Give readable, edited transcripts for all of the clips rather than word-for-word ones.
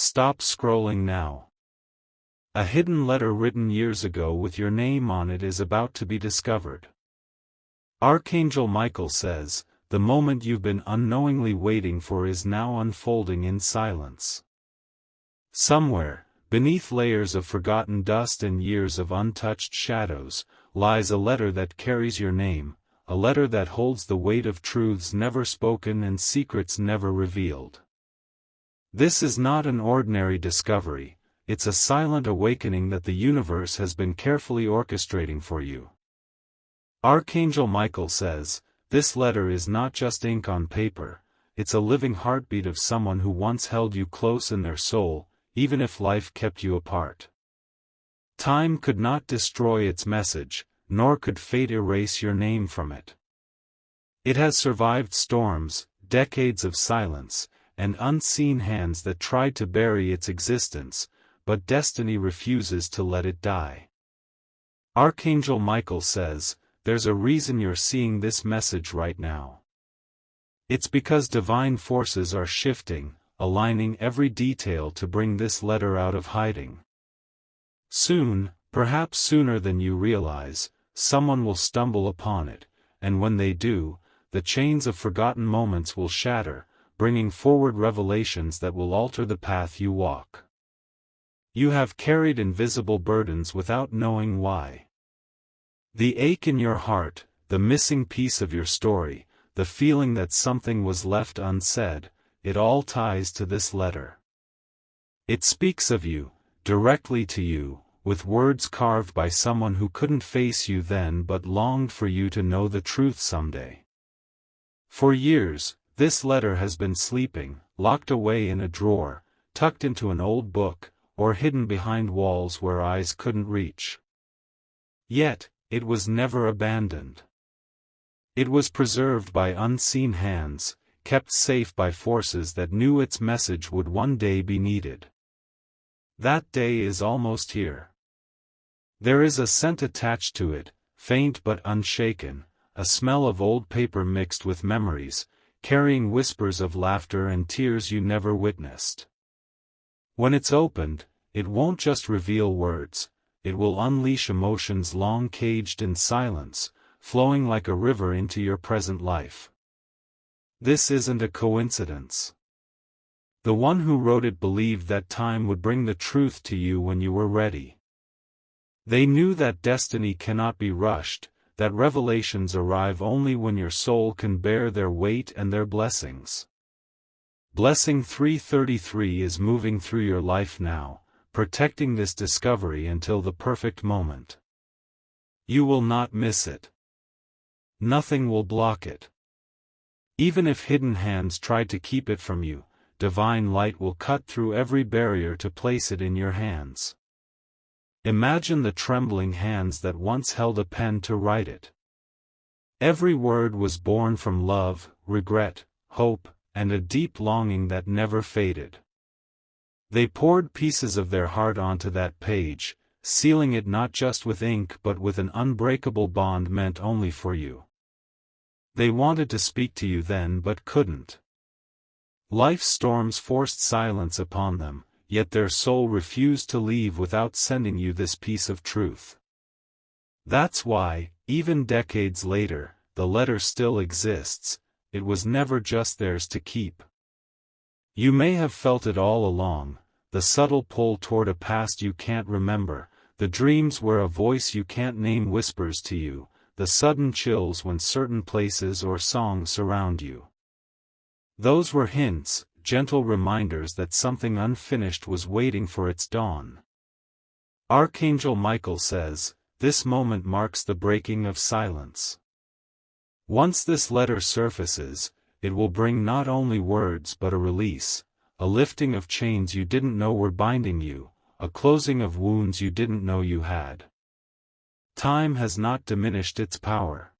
Stop scrolling now. A hidden letter written years ago with your name on it is about to be discovered. Archangel Michael says, the moment you've been unknowingly waiting for is now unfolding in silence. Somewhere, beneath layers of forgotten dust and years of untouched shadows, lies a letter that carries your name, a letter that holds the weight of truths never spoken and secrets never revealed. This is not an ordinary discovery, it's a silent awakening that the universe has been carefully orchestrating for you. Archangel Michael says, this letter is not just ink on paper, it's a living heartbeat of someone who once held you close in their soul, even if life kept you apart. Time could not destroy its message, nor could fate erase your name from it. It has survived storms, decades of silence, and unseen hands that tried to bury its existence, but destiny refuses to let it die. Archangel Michael says, there's a reason you're seeing this message right now. It's because divine forces are shifting, aligning every detail to bring this letter out of hiding. Soon, perhaps sooner than you realize, someone will stumble upon it, and when they do, the chains of forgotten moments will shatter, bringing forward revelations that will alter the path you walk. You have carried invisible burdens without knowing why. The ache in your heart, the missing piece of your story, the feeling that something was left unsaid, it all ties to this letter. It speaks of you, directly to you, with words carved by someone who couldn't face you then but longed for you to know the truth someday. For years, this letter has been sleeping, locked away in a drawer, tucked into an old book, or hidden behind walls where eyes couldn't reach. Yet, it was never abandoned. It was preserved by unseen hands, kept safe by forces that knew its message would one day be needed. That day is almost here. There is a scent attached to it, faint but unshaken, a smell of old paper mixed with memories, carrying whispers of laughter and tears you never witnessed. When it's opened, it won't just reveal words, it will unleash emotions long caged in silence, flowing like a river into your present life. This isn't a coincidence. The one who wrote it believed that time would bring the truth to you when you were ready. They knew that destiny cannot be rushed, that revelations arrive only when your soul can bear their weight and their blessings. Blessing 333 is moving through your life now, protecting this discovery until the perfect moment. You will not miss it. Nothing will block it. Even if hidden hands try to keep it from you, divine light will cut through every barrier to place it in your hands. Imagine the trembling hands that once held a pen to write it. Every word was born from love, regret, hope, and a deep longing that never faded. They poured pieces of their heart onto that page, sealing it not just with ink but with an unbreakable bond meant only for you. They wanted to speak to you then but couldn't. Life's storms forced silence upon them, yet their soul refused to leave without sending you this piece of truth. That's why, even decades later, the letter still exists. It was never just theirs to keep. You may have felt it all along, the subtle pull toward a past you can't remember, the dreams where a voice you can't name whispers to you, the sudden chills when certain places or songs surround you. Those were hints, gentle reminders that something unfinished was waiting for its dawn. Archangel Michael says, this moment marks the breaking of silence. Once this letter surfaces, it will bring not only words but a release, a lifting of chains you didn't know were binding you, a closing of wounds you didn't know you had. Time has not diminished its power.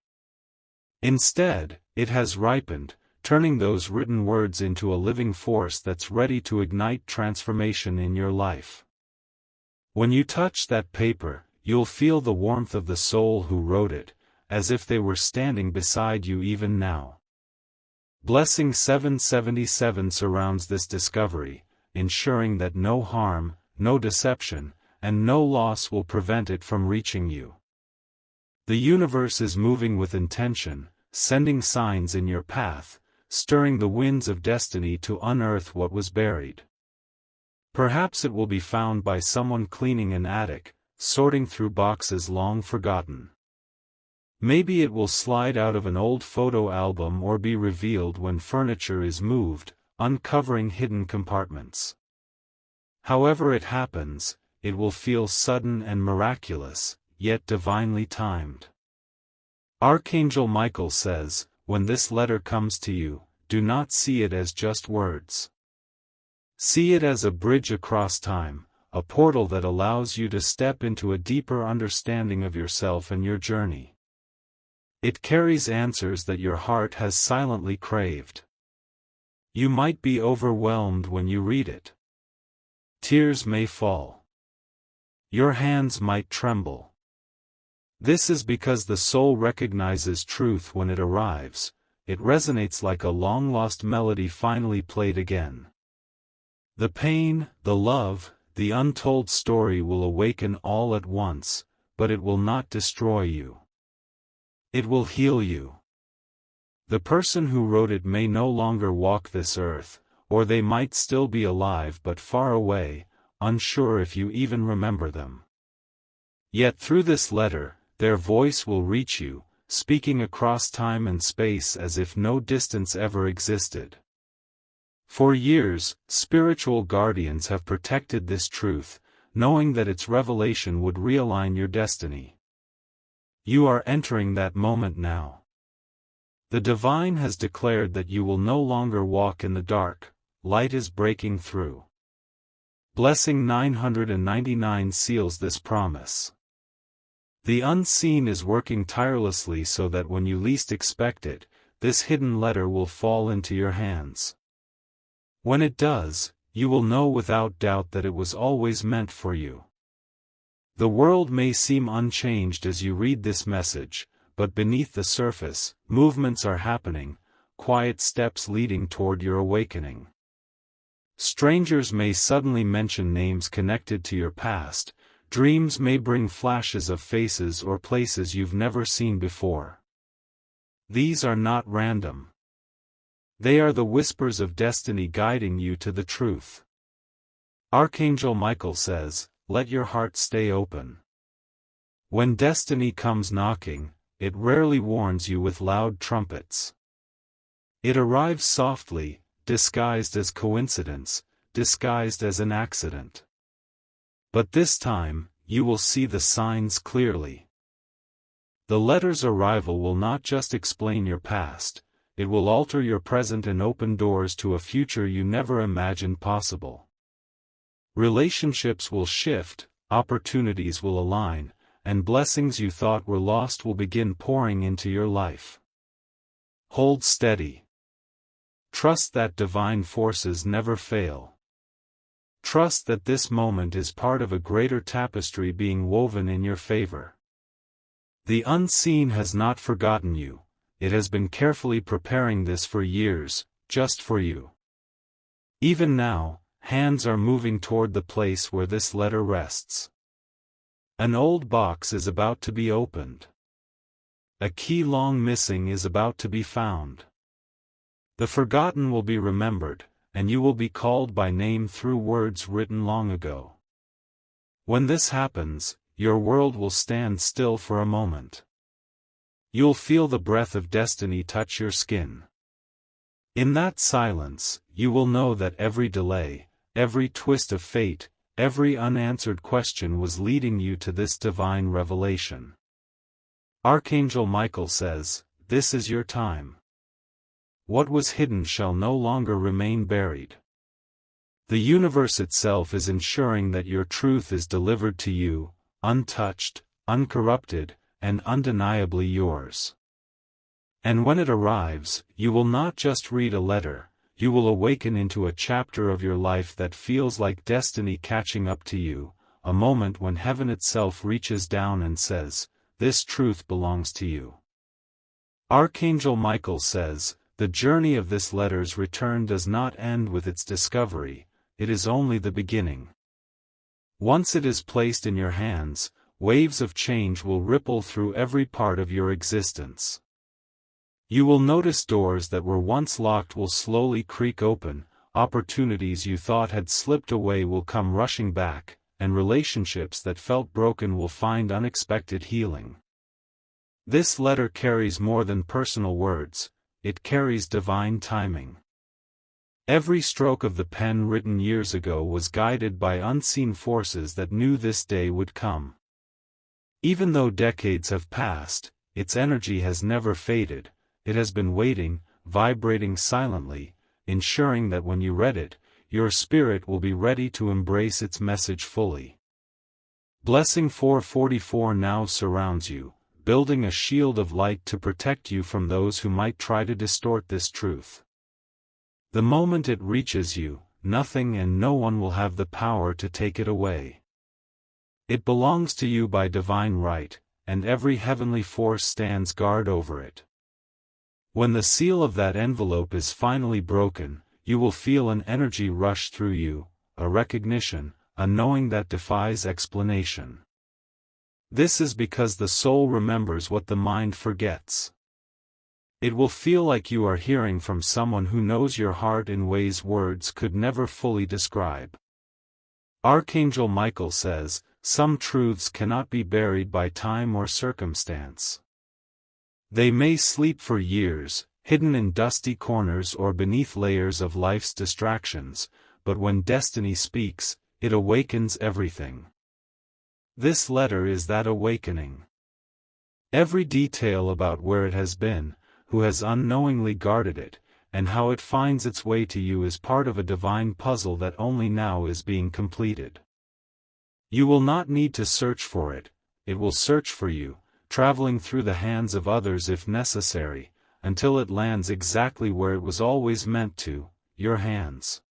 Instead, it has ripened, turning those written words into a living force that's ready to ignite transformation in your life. When you touch that paper, you'll feel the warmth of the soul who wrote it, as if they were standing beside you even now. Blessing 777 surrounds this discovery, ensuring that no harm, no deception, and no loss will prevent it from reaching you. The universe is moving with intention, sending signs in your path, stirring the winds of destiny to unearth what was buried. Perhaps it will be found by someone cleaning an attic, sorting through boxes long forgotten. Maybe it will slide out of an old photo album or be revealed when furniture is moved, uncovering hidden compartments. However it happens, it will feel sudden and miraculous, yet divinely timed. Archangel Michael says, when this letter comes to you, do not see it as just words. See it as a bridge across time, a portal that allows you to step into a deeper understanding of yourself and your journey. It carries answers that your heart has silently craved. You might be overwhelmed when you read it. Tears may fall. Your hands might tremble. This is because the soul recognizes truth when it arrives. It resonates like a long-lost melody finally played again. The pain, the love, the untold story will awaken all at once, but it will not destroy you. It will heal you. The person who wrote it may no longer walk this earth, or they might still be alive but far away, unsure if you even remember them. Yet through this letter, their voice will reach you, speaking across time and space as if no distance ever existed. For years, spiritual guardians have protected this truth, knowing that its revelation would realign your destiny. You are entering that moment now. The divine has declared that you will no longer walk in the dark, light is breaking through. Blessing 999 seals this promise. The unseen is working tirelessly so that when you least expect it, this hidden letter will fall into your hands. When it does, you will know without doubt that it was always meant for you. The world may seem unchanged as you read this message, but beneath the surface, movements are happening, quiet steps leading toward your awakening. Strangers may suddenly mention names connected to your past, dreams may bring flashes of faces or places you've never seen before. These are not random. They are the whispers of destiny guiding you to the truth. Archangel Michael says, let your heart stay open. When destiny comes knocking, it rarely warns you with loud trumpets. It arrives softly, disguised as coincidence, disguised as an accident. But this time, you will see the signs clearly. The letter's arrival will not just explain your past, it will alter your present and open doors to a future you never imagined possible. Relationships will shift, opportunities will align, and blessings you thought were lost will begin pouring into your life. Hold steady. Trust that divine forces never fail. Trust that this moment is part of a greater tapestry being woven in your favor. The unseen has not forgotten you, it has been carefully preparing this for years, just for you. Even now, hands are moving toward the place where this letter rests. An old box is about to be opened. A key long missing is about to be found. The forgotten will be remembered, and you will be called by name through words written long ago. When this happens, your world will stand still for a moment. You'll feel the breath of destiny touch your skin. In that silence, you will know that every delay, every twist of fate, every unanswered question was leading you to this divine revelation. Archangel Michael says, this is your time. What was hidden shall no longer remain buried. The universe itself is ensuring that your truth is delivered to you, untouched, uncorrupted, and undeniably yours. And when it arrives, you will not just read a letter, you will awaken into a chapter of your life that feels like destiny catching up to you, a moment when heaven itself reaches down and says, this truth belongs to you. Archangel Michael says, the journey of this letter's return does not end with its discovery, it is only the beginning. Once it is placed in your hands, waves of change will ripple through every part of your existence. You will notice doors that were once locked will slowly creak open, opportunities you thought had slipped away will come rushing back, and relationships that felt broken will find unexpected healing. This letter carries more than personal words, it carries divine timing. Every stroke of the pen written years ago was guided by unseen forces that knew this day would come. Even though decades have passed, its energy has never faded, it has been waiting, vibrating silently, ensuring that when you read it, your spirit will be ready to embrace its message fully. Blessing 444 now surrounds you, building a shield of light to protect you from those who might try to distort this truth. The moment it reaches you, nothing and no one will have the power to take it away. It belongs to you by divine right, and every heavenly force stands guard over it. When the seal of that envelope is finally broken, you will feel an energy rush through you, a recognition, a knowing that defies explanation. This is because the soul remembers what the mind forgets. It will feel like you are hearing from someone who knows your heart in ways words could never fully describe. Archangel Michael says, "Some truths cannot be buried by time or circumstance. They may sleep for years, hidden in dusty corners or beneath layers of life's distractions, but when destiny speaks, it awakens everything." This letter is that awakening. Every detail about where it has been, who has unknowingly guarded it, and how it finds its way to you is part of a divine puzzle that only now is being completed. You will not need to search for it, it will search for you, traveling through the hands of others if necessary, until it lands exactly where it was always meant to, your hands.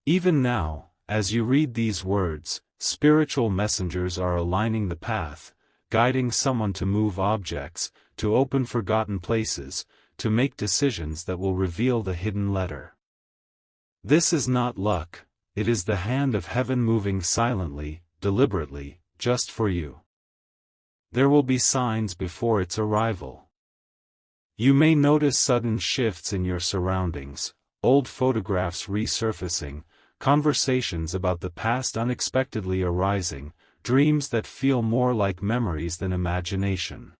Even now, as you read these words, spiritual messengers are aligning the path, guiding someone to move objects, to open forgotten places, to make decisions that will reveal the hidden letter. This is not luck, it is the hand of heaven moving silently, deliberately, just for you. There will be signs before its arrival. You may notice sudden shifts in your surroundings, old photographs resurfacing, conversations about the past unexpectedly arising, dreams that feel more like memories than imagination.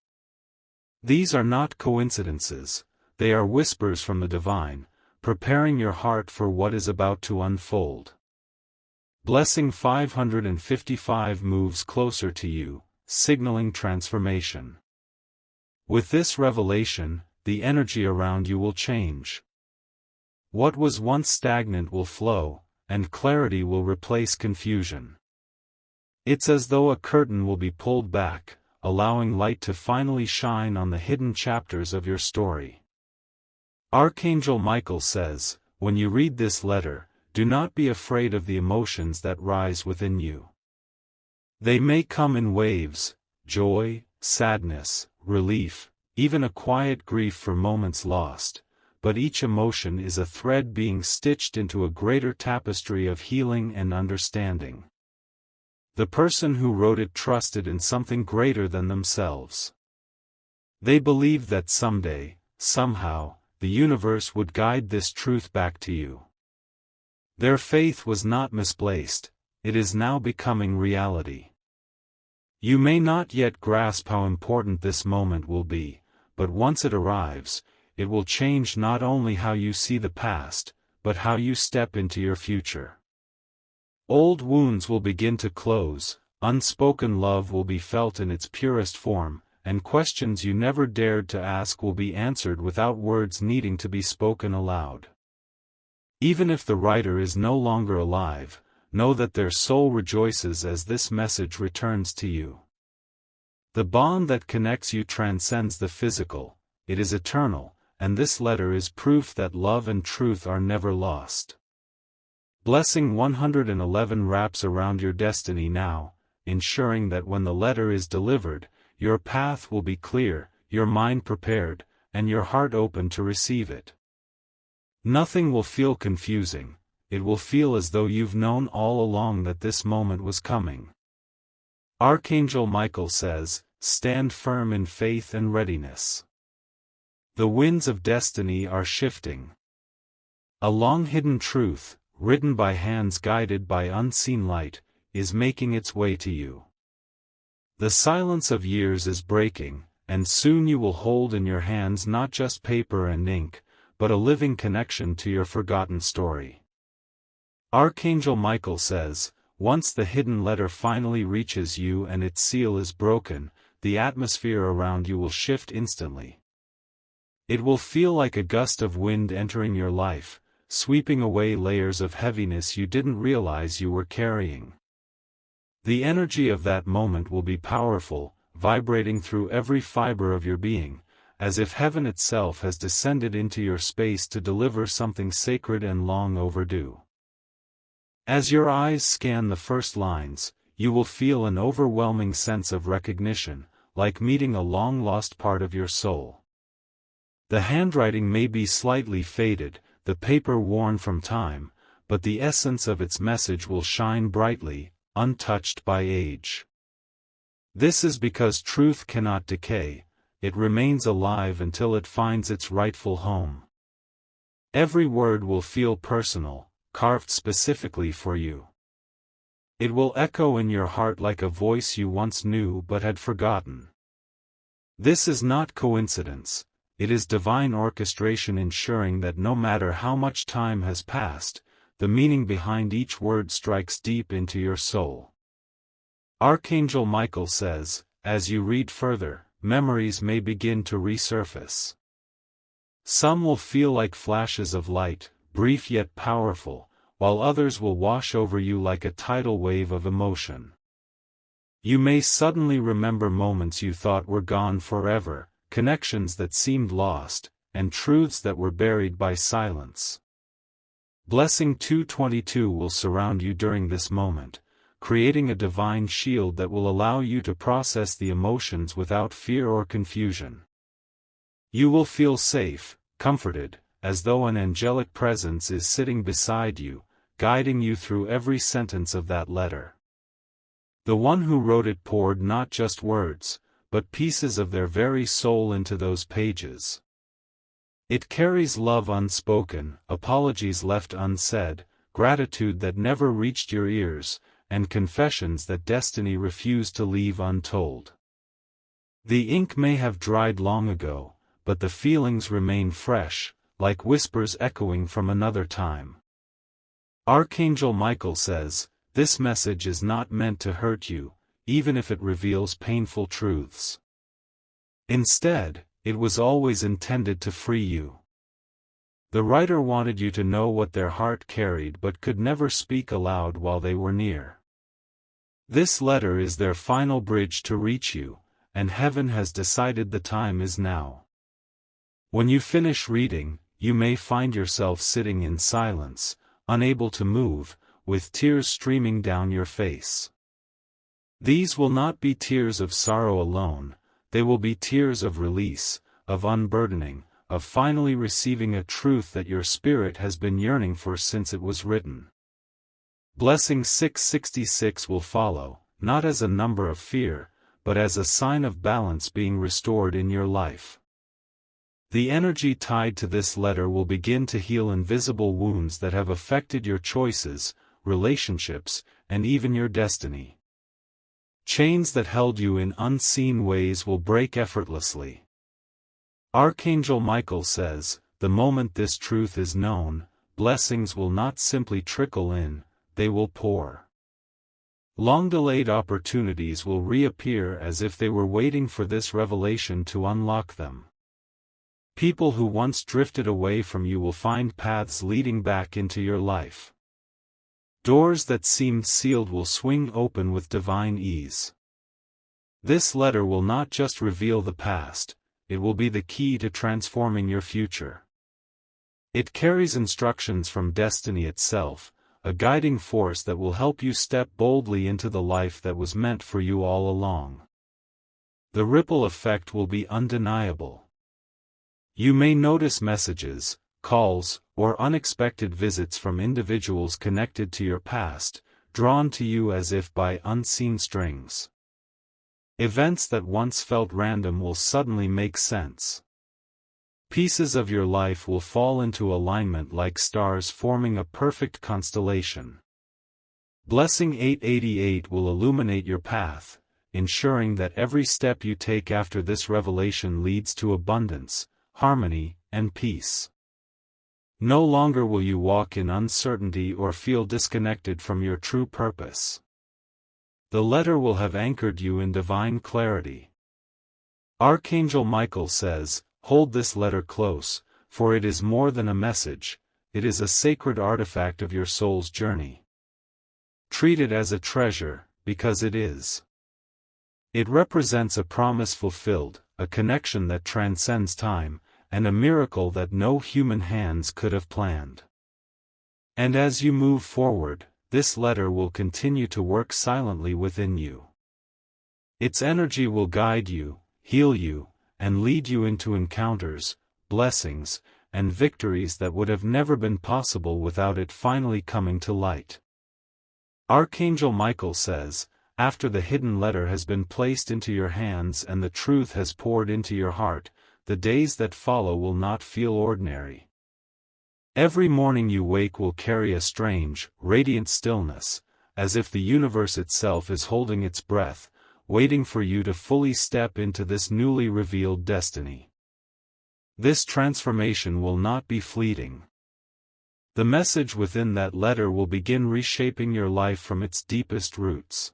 These are not coincidences, they are whispers from the divine, preparing your heart for what is about to unfold. Blessing 555 moves closer to you, signaling transformation. With this revelation, the energy around you will change. What was once stagnant will flow, and clarity will replace confusion. It's as though a curtain will be pulled back, allowing light to finally shine on the hidden chapters of your story. Archangel Michael says, when you read this letter, do not be afraid of the emotions that rise within you. They may come in waves, joy, sadness, relief, even a quiet grief for moments lost, but each emotion is a thread being stitched into a greater tapestry of healing and understanding. The person who wrote it trusted in something greater than themselves. They believed that someday, somehow, the universe would guide this truth back to you. Their faith was not misplaced, it is now becoming reality. You may not yet grasp how important this moment will be, but once it arrives, it will change not only how you see the past, but how you step into your future. Old wounds will begin to close, unspoken love will be felt in its purest form, and questions you never dared to ask will be answered without words needing to be spoken aloud. Even if the writer is no longer alive, know that their soul rejoices as this message returns to you. The bond that connects you transcends the physical, it is eternal, and this letter is proof that love and truth are never lost. Blessing 111 wraps around your destiny now, ensuring that when the letter is delivered, your path will be clear, your mind prepared, and your heart open to receive it. Nothing will feel confusing, it will feel as though you've known all along that this moment was coming. Archangel Michael says, stand firm in faith and readiness. The winds of destiny are shifting. A long-hidden truth, written by hands guided by unseen light, is making its way to you. The silence of years is breaking, and soon you will hold in your hands not just paper and ink, but a living connection to your forgotten story. Archangel Michael says, once the hidden letter finally reaches you and its seal is broken, the atmosphere around you will shift instantly. It will feel like a gust of wind entering your life, sweeping away layers of heaviness you didn't realize you were carrying. The energy of that moment will be powerful, vibrating through every fiber of your being, as if heaven itself has descended into your space to deliver something sacred and long overdue. As your eyes scan the first lines, you will feel an overwhelming sense of recognition, like meeting a long-lost part of your soul. The handwriting may be slightly faded, the paper worn from time, but the essence of its message will shine brightly, untouched by age. This is because truth cannot decay, it remains alive until it finds its rightful home. Every word will feel personal, carved specifically for you. It will echo in your heart like a voice you once knew but had forgotten. This is not coincidence, it is divine orchestration ensuring that no matter how much time has passed, the meaning behind each word strikes deep into your soul. Archangel Michael says, as you read further, memories may begin to resurface. Some will feel like flashes of light, brief yet powerful, while others will wash over you like a tidal wave of emotion. You may suddenly remember moments you thought were gone forever, connections that seemed lost, and truths that were buried by silence. Blessing 222 will surround you during this moment, creating a divine shield that will allow you to process the emotions without fear or confusion. You will feel safe, comforted, as though an angelic presence is sitting beside you, guiding you through every sentence of that letter. The one who wrote it poured not just words, but pieces of their very soul into those pages. It carries love unspoken, apologies left unsaid, gratitude that never reached your ears, and confessions that destiny refused to leave untold. The ink may have dried long ago, but the feelings remain fresh, like whispers echoing from another time. Archangel Michael says, this message is not meant to hurt you, even if it reveals painful truths. Instead, it was always intended to free you. The writer wanted you to know what their heart carried but could never speak aloud while they were near. This letter is their final bridge to reach you, and heaven has decided the time is now. When you finish reading, you may find yourself sitting in silence, unable to move, with tears streaming down your face. These will not be tears of sorrow alone, they will be tears of release, of unburdening, of finally receiving a truth that your spirit has been yearning for since it was written. Blessing 666 will follow, not as a number of fear, but as a sign of balance being restored in your life. The energy tied to this letter will begin to heal invisible wounds that have affected your choices, relationships, and even your destiny. Chains that held you in unseen ways will break effortlessly. Archangel Michael says, the moment this truth is known, blessings will not simply trickle in, they will pour. Long-delayed opportunities will reappear as if they were waiting for this revelation to unlock them. People who once drifted away from you will find paths leading back into your life. Doors that seemed sealed will swing open with divine ease. This letter will not just reveal the past, it will be the key to transforming your future. It carries instructions from destiny itself, a guiding force that will help you step boldly into the life that was meant for you all along. The ripple effect will be undeniable. You may notice messages, calls, or unexpected visits from individuals connected to your past, drawn to you as if by unseen strings. Events that once felt random will suddenly make sense. Pieces of your life will fall into alignment like stars forming a perfect constellation. Blessing 888 will illuminate your path, ensuring that every step you take after this revelation leads to abundance, harmony, and peace. No longer will you walk in uncertainty or feel disconnected from your true purpose. The letter will have anchored you in divine clarity. Archangel Michael says, "Hold this letter close, for it is more than a message, it is a sacred artifact of your soul's journey. Treat it as a treasure, because it is. It represents a promise fulfilled, a connection that transcends time, and a miracle that no human hands could have planned." And as you move forward, this letter will continue to work silently within you. Its energy will guide you, heal you, and lead you into encounters, blessings, and victories that would have never been possible without it finally coming to light. Archangel Michael says, after the hidden letter has been placed into your hands and the truth has poured into your heart, the days that follow will not feel ordinary. Every morning you wake will carry a strange, radiant stillness, as if the universe itself is holding its breath, waiting for you to fully step into this newly revealed destiny. This transformation will not be fleeting. The message within that letter will begin reshaping your life from its deepest roots.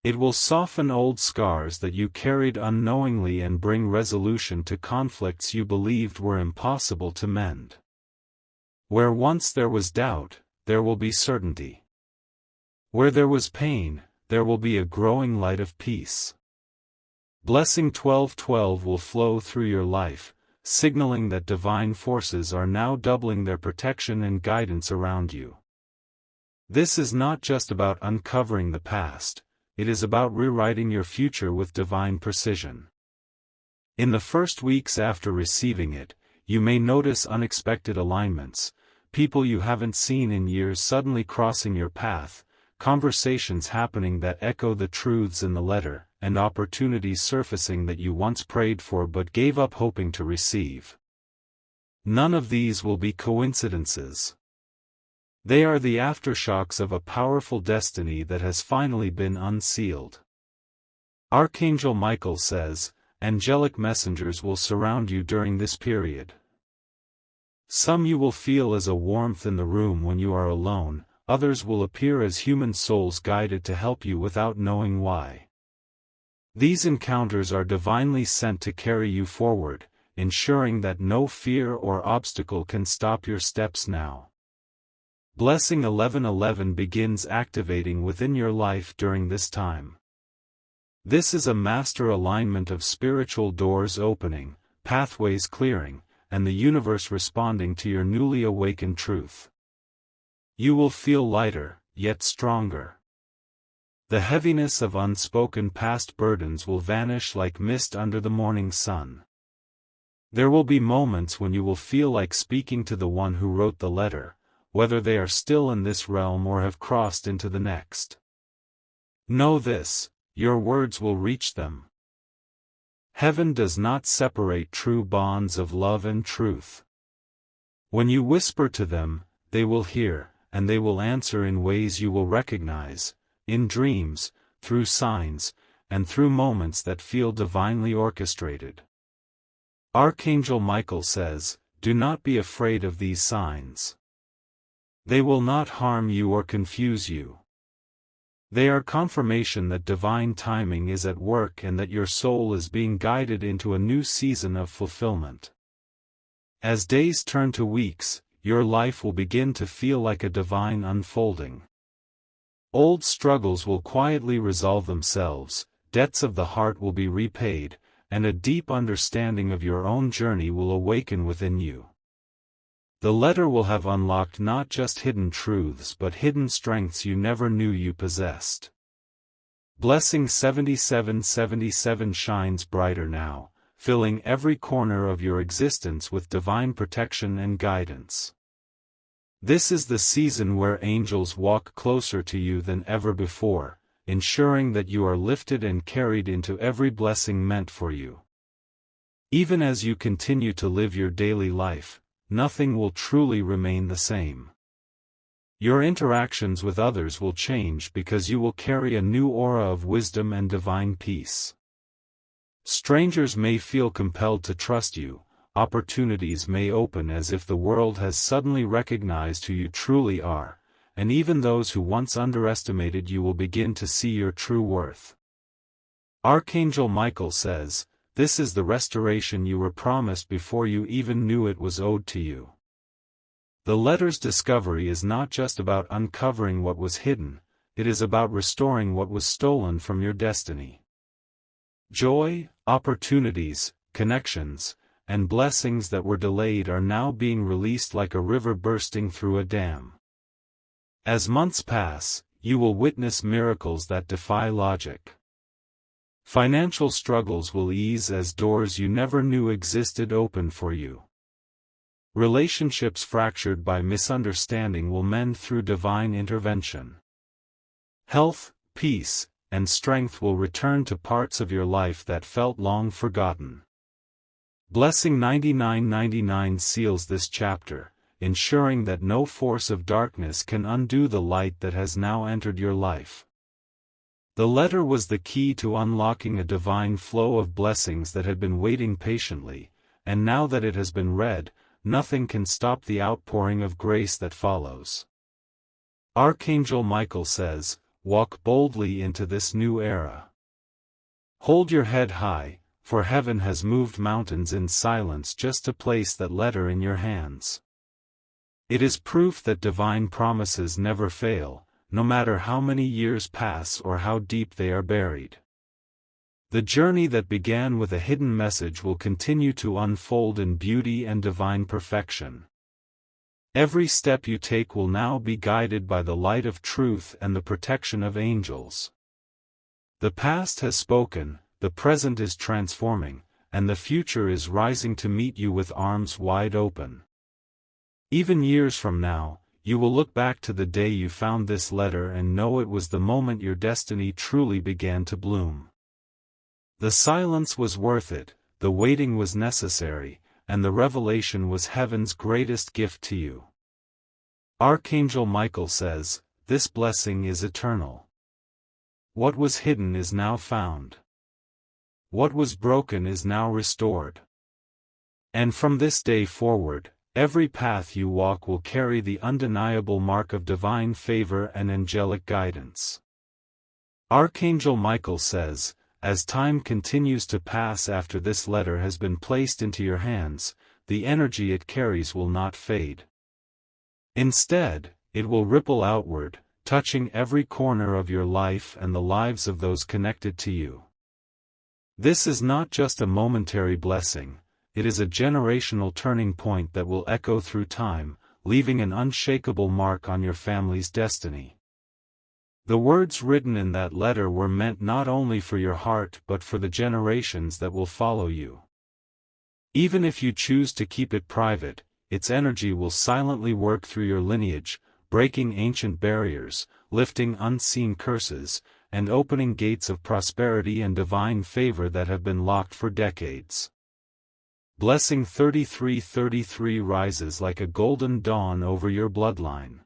It will soften old scars that you carried unknowingly and bring resolution to conflicts you believed were impossible to mend. Where once there was doubt, there will be certainty. Where there was pain, there will be a growing light of peace. Blessing 1212 will flow through your life, signaling that divine forces are now doubling their protection and guidance around you. This is not just about uncovering the past, it is about rewriting your future with divine precision. In the first weeks after receiving it, you may notice unexpected alignments, people you haven't seen in years suddenly crossing your path, conversations happening that echo the truths in the letter, and opportunities surfacing that you once prayed for but gave up hoping to receive. None of these will be coincidences. They are the aftershocks of a powerful destiny that has finally been unsealed. Archangel Michael says, angelic messengers will surround you during this period. Some you will feel as a warmth in the room when you are alone, others will appear as human souls guided to help you without knowing why. These encounters are divinely sent to carry you forward, ensuring that no fear or obstacle can stop your steps now. Blessing 1111 begins activating within your life during this time. This is a master alignment of spiritual doors opening, pathways clearing, and the universe responding to your newly awakened truth. You will feel lighter, yet stronger. The heaviness of unspoken past burdens will vanish like mist under the morning sun. There will be moments when you will feel like speaking to the one who wrote the letter, whether they are still in this realm or have crossed into the next. Know this, your words will reach them. Heaven does not separate true bonds of love and truth. When you whisper to them, they will hear, and they will answer in ways you will recognize, in dreams, through signs, and through moments that feel divinely orchestrated. Archangel Michael says, do not be afraid of these signs. They will not harm you or confuse you. They are confirmation that divine timing is at work and that your soul is being guided into a new season of fulfillment. As days turn to weeks, your life will begin to feel like a divine unfolding. Old struggles will quietly resolve themselves, debts of the heart will be repaid, and a deep understanding of your own journey will awaken within you. The letter will have unlocked not just hidden truths but hidden strengths you never knew you possessed. Blessing 7777 shines brighter now, filling every corner of your existence with divine protection and guidance. This is the season where angels walk closer to you than ever before, ensuring that you are lifted and carried into every blessing meant for you. Even as you continue to live your daily life, nothing will truly remain the same. Your interactions with others will change because you will carry a new aura of wisdom and divine peace. Strangers may feel compelled to trust you, opportunities may open as if the world has suddenly recognized who you truly are, and even those who once underestimated you will begin to see your true worth. Archangel Michael says, "This is the restoration you were promised before you even knew it was owed to you." The letter's discovery is not just about uncovering what was hidden, it is about restoring what was stolen from your destiny. Joy, opportunities, connections, and blessings that were delayed are now being released like a river bursting through a dam. As months pass, you will witness miracles that defy logic. Financial struggles will ease as doors you never knew existed open for you. Relationships fractured by misunderstanding will mend through divine intervention. Health, peace, and strength will return to parts of your life that felt long forgotten. Blessing 9999 seals this chapter, ensuring that no force of darkness can undo the light that has now entered your life. The letter was the key to unlocking a divine flow of blessings that had been waiting patiently, and now that it has been read, nothing can stop the outpouring of grace that follows. Archangel Michael says, "Walk boldly into this new era. Hold your head high, for heaven has moved mountains in silence just to place that letter in your hands." It is proof that divine promises never fail, no matter how many years pass or how deep they are buried. The journey that began with a hidden message will continue to unfold in beauty and divine perfection. Every step you take will now be guided by the light of truth and the protection of angels. The past has spoken, the present is transforming, and the future is rising to meet you with arms wide open. Even years from now, you will look back to the day you found this letter and know it was the moment your destiny truly began to bloom. The silence was worth it, the waiting was necessary, and the revelation was heaven's greatest gift to you. Archangel Michael says, "This blessing is eternal. What was hidden is now found. What was broken is now restored. And from this day forward, every path you walk will carry the undeniable mark of divine favor and angelic guidance." Archangel Michael says, "As time continues to pass after this letter has been placed into your hands, the energy it carries will not fade. Instead, it will ripple outward, touching every corner of your life and the lives of those connected to you. This is not just a momentary blessing, it is a generational turning point that will echo through time, leaving an unshakable mark on your family's destiny." The words written in that letter were meant not only for your heart but for the generations that will follow you. Even if you choose to keep it private, its energy will silently work through your lineage, breaking ancient barriers, lifting unseen curses, and opening gates of prosperity and divine favor that have been locked for decades. Blessing 3333 rises like a golden dawn over your bloodline.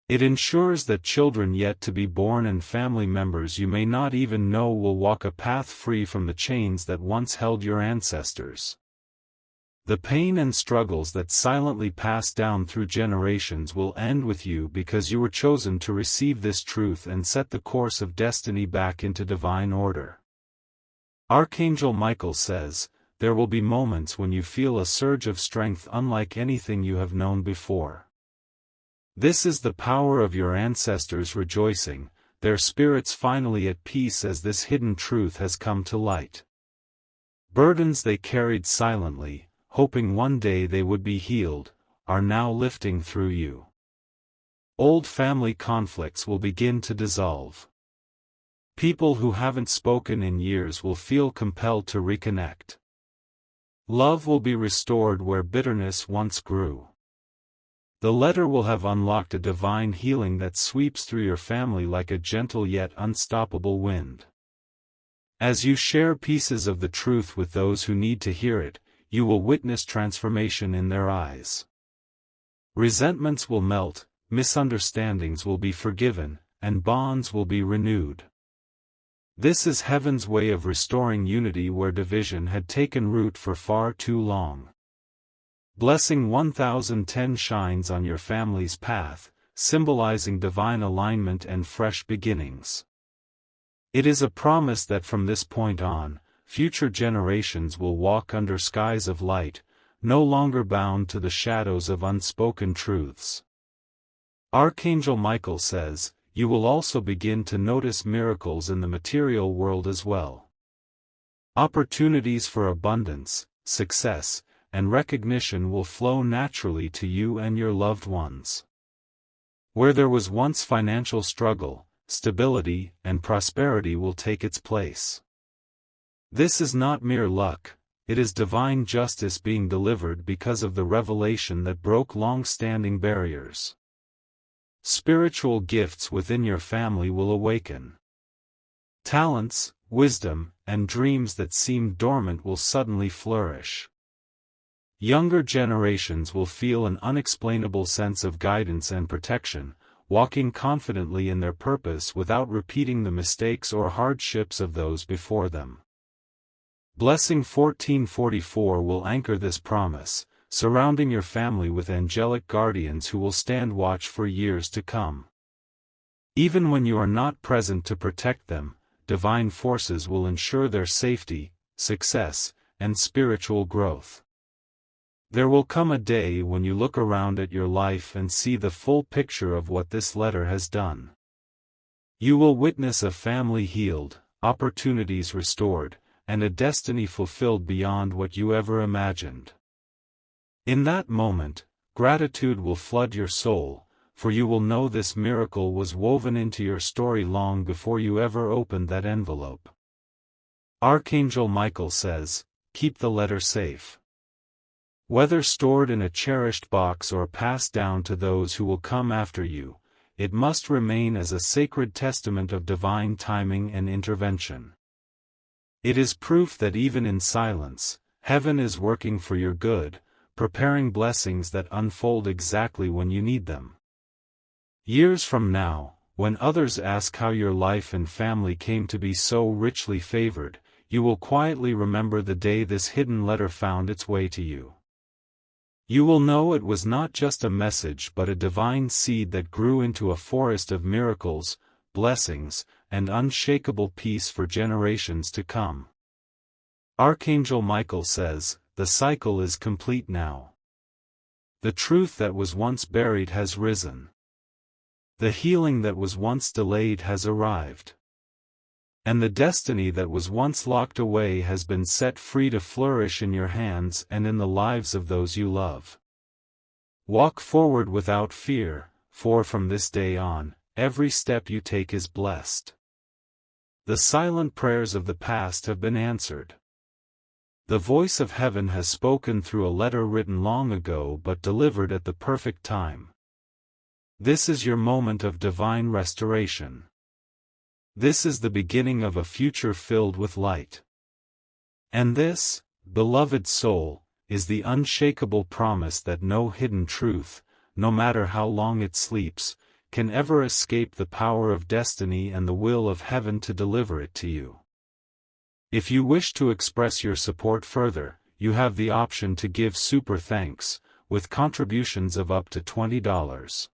It ensures that children yet to be born and family members you may not even know will walk a path free from the chains that once held your ancestors. The pain and struggles that silently pass down through generations will end with you because you were chosen to receive this truth and set the course of destiny back into divine order. Archangel Michael says, "There will be moments when you feel a surge of strength unlike anything you have known before. This is the power of your ancestors rejoicing, their spirits finally at peace as this hidden truth has come to light. Burdens they carried silently, hoping one day they would be healed, are now lifting through you. Old family conflicts will begin to dissolve. People who haven't spoken in years will feel compelled to reconnect. Love will be restored where bitterness once grew. The letter will have unlocked a divine healing that sweeps through your family like a gentle yet unstoppable wind. As you share pieces of the truth with those who need to hear it, you will witness transformation in their eyes. Resentments will melt, misunderstandings will be forgiven, and bonds will be renewed. This is heaven's way of restoring unity where division had taken root for far too long. Blessing 1010 shines on your family's path, symbolizing divine alignment and fresh beginnings. It is a promise that from this point on, future generations will walk under skies of light, no longer bound to the shadows of unspoken truths. Archangel Michael says, you will also begin to notice miracles in the material world as well. Opportunities for abundance, success, and recognition will flow naturally to you and your loved ones. Where there was once financial struggle, stability and prosperity will take its place. This is not mere luck, it is divine justice being delivered because of the revelation that broke long-standing barriers. Spiritual gifts within your family will awaken. Talents, wisdom, and dreams that seemed dormant will suddenly flourish. Younger generations will feel an unexplainable sense of guidance and protection, walking confidently in their purpose without repeating the mistakes or hardships of those before them. Blessing 1444 will anchor this promise, surrounding your family with angelic guardians who will stand watch for years to come. Even when you are not present to protect them, divine forces will ensure their safety, success, and spiritual growth. There will come a day when you look around at your life and see the full picture of what this letter has done. You will witness a family healed, opportunities restored, and a destiny fulfilled beyond what you ever imagined. In that moment, gratitude will flood your soul, for you will know this miracle was woven into your story long before you ever opened that envelope. Archangel Michael says, keep the letter safe. Whether stored in a cherished box or passed down to those who will come after you, it must remain as a sacred testament of divine timing and intervention. It is proof that even in silence, heaven is working for your good, preparing blessings that unfold exactly when you need them. Years from now, when others ask how your life and family came to be so richly favored, you will quietly remember the day this hidden letter found its way to you. You will know it was not just a message but a divine seed that grew into a forest of miracles, blessings, and unshakable peace for generations to come. Archangel Michael says, the cycle is complete now. The truth that was once buried has risen. The healing that was once delayed has arrived. And the destiny that was once locked away has been set free to flourish in your hands and in the lives of those you love. Walk forward without fear, for from this day on, every step you take is blessed. The silent prayers of the past have been answered. The voice of heaven has spoken through a letter written long ago but delivered at the perfect time. This is your moment of divine restoration. This is the beginning of a future filled with light. And this, beloved soul, is the unshakable promise that no hidden truth, no matter how long it sleeps, can ever escape the power of destiny and the will of heaven to deliver it to you. If you wish to express your support further, you have the option to give super thanks, with contributions of up to $20.